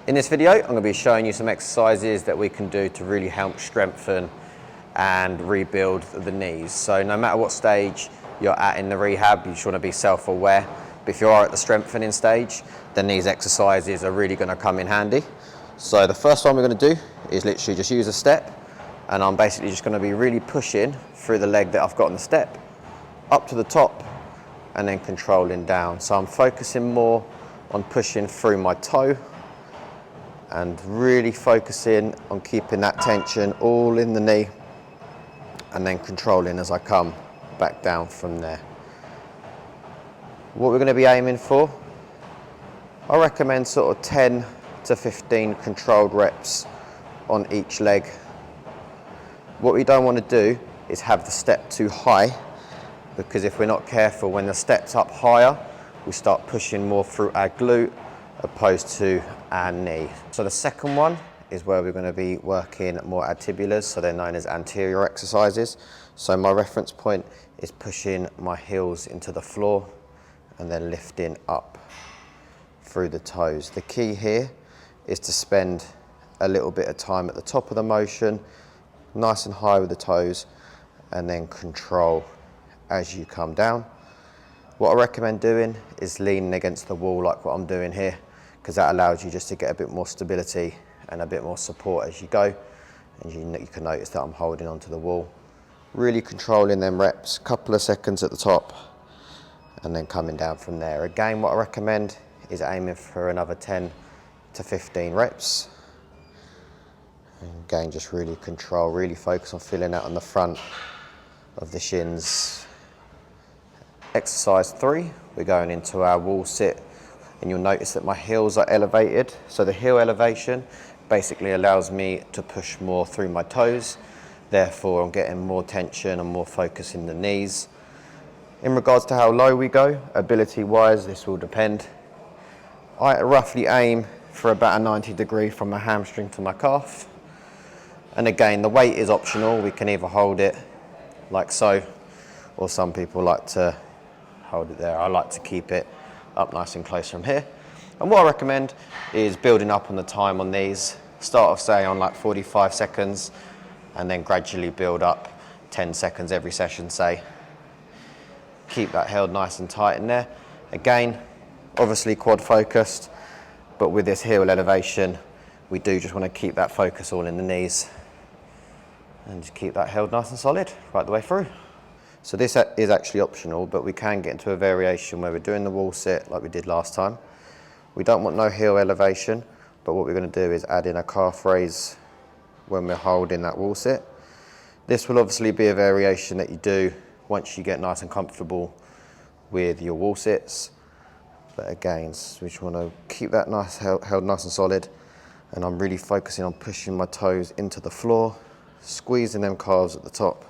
In this video, I'm going to be showing you some exercises that we can do to really help strengthen and rebuild the knees. So no matter what stage you're at in the rehab, you just want to be self-aware. But if you are at the strengthening stage, then these exercises are really going to come in handy. So the first one we're going to do is literally just use a step, and I'm basically just going to be really pushing through the leg that I've got on the step, up to the top, and then controlling down. So I'm focusing more on pushing through my toe and really focusing on keeping that tension all in the knee, and then controlling as I come back down from there. What we're going to be aiming for, I recommend sort of 10 to 15 controlled reps on each leg. What we don't want to do is have the step too high, because if we're not careful, when the step's up higher, we start pushing more through our glute opposed to our knee. So the second one is where we're going to be working more our tibulars, so they're known as anterior exercises. So my reference point is pushing my heels into the floor and then lifting up through the toes. The key here is to spend a little bit of time at the top of the motion, nice and high with the toes, and then control as you come down. What I recommend doing is leaning against the wall like what I'm doing here, because that allows you just to get a bit more stability and a bit more support as you go. And you can notice that I'm holding onto the wall. Really controlling them reps, couple of seconds at the top, and then coming down from there. Again, what I recommend is aiming for another 10 to 15 reps. And again, just really control, really focus on feeling that on the front of the shins. Exercise 3, we're going into our wall sit, and you'll notice that my heels are elevated. So the heel elevation basically allows me to push more through my toes. Therefore, I'm getting more tension and more focus in the knees. In regards to how low we go, ability-wise, this will depend. I roughly aim for about a 90 degree from my hamstring to my calf. And again, the weight is optional. We can either hold it like so, or some people like to hold it there. I like to keep it up nice and close from here. And what I recommend is building up on the time on these. Start off, say, on like 45 seconds, and then gradually build up 10 seconds every session, say. Keep that held nice and tight in there. Again, obviously quad focused, but with this heel elevation, we do just want to keep that focus all in the knees and just keep that held nice and solid right the way through. So this is actually optional, but we can get into a variation where we're doing the wall sit like we did last time. We don't want no heel elevation, but what we're going to do is add in a calf raise when we're holding that wall sit. This will obviously be a variation that you do once you get nice and comfortable with your wall sits. But again, we just want to keep that nice held nice and solid, and I'm really focusing on pushing my toes into the floor, squeezing them calves at the top,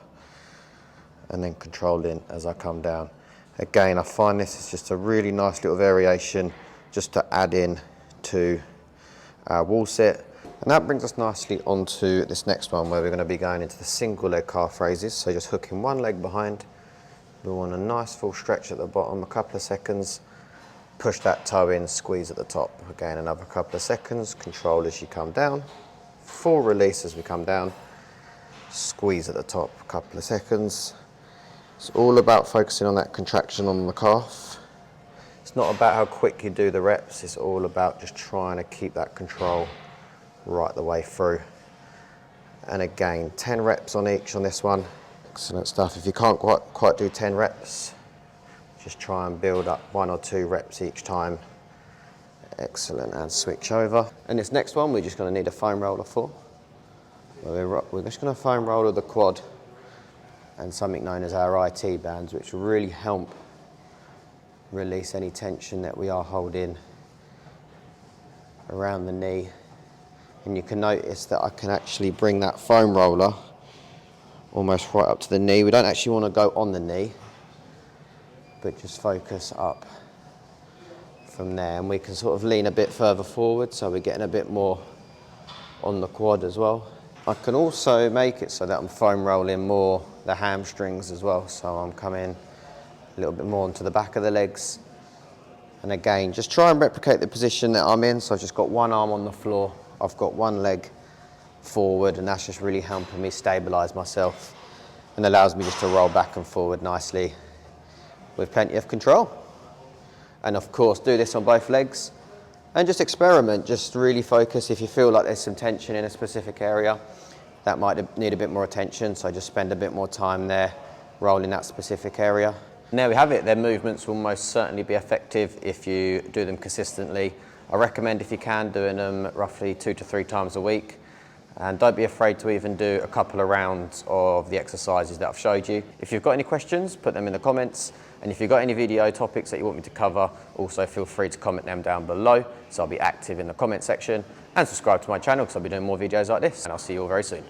and then controlling as I come down. Again, I find this is just a really nice little variation just to add in to our wall sit. And that brings us nicely onto this next one, where we're going to be going into the single leg calf raises. So just hooking one leg behind. We want a nice full stretch at the bottom, a couple of seconds. Push that toe in, squeeze at the top. Again, another couple of seconds. Control as you come down. Full release as we come down. Squeeze at the top, a couple of seconds. It's all about focusing on that contraction on the calf. It's not about how quick you do the reps, it's all about just trying to keep that control right the way through. And again, 10 reps on each on this one. Excellent stuff. If you can't quite do 10 reps, just try and build up 1 or 2 reps each time. Excellent, and switch over. And this next one, we're just going to need a foam roller for. We're just going to foam roller the quad and something known as our IT bands, which will really help release any tension that we are holding around the knee. And you can notice that I can actually bring that foam roller almost right up to the knee. We don't actually want to go on the knee, but just focus up from there. And we can sort of lean a bit further forward, so we're getting a bit more on the quad as well. I can also make it so that I'm foam rolling more the hamstrings as well. So I'm coming a little bit more onto the back of the legs And again, just try and replicate the position that I'm in. So I've just got one arm on the floor, I've got one leg forward, and that's just really helping me stabilize myself and allows me just to roll back and forward nicely with plenty of control. And of course, do this on both legs and just experiment, just really focus. If you feel like there's some tension in a specific area, that might need a bit more attention, so just spend a bit more time there, rolling that specific area. And there we have it. Their movements will most certainly be effective if you do them consistently. I recommend, if you can, doing them roughly 2 to 3 times a week. And don't be afraid to even do a couple of rounds of the exercises that I've showed you. If you've got any questions, put them in the comments. And if you've got any video topics that you want me to cover, also feel free to comment them down below. So I'll be active in the comment section. And subscribe to my channel because I'll be doing more videos like this. And I'll see you all very soon.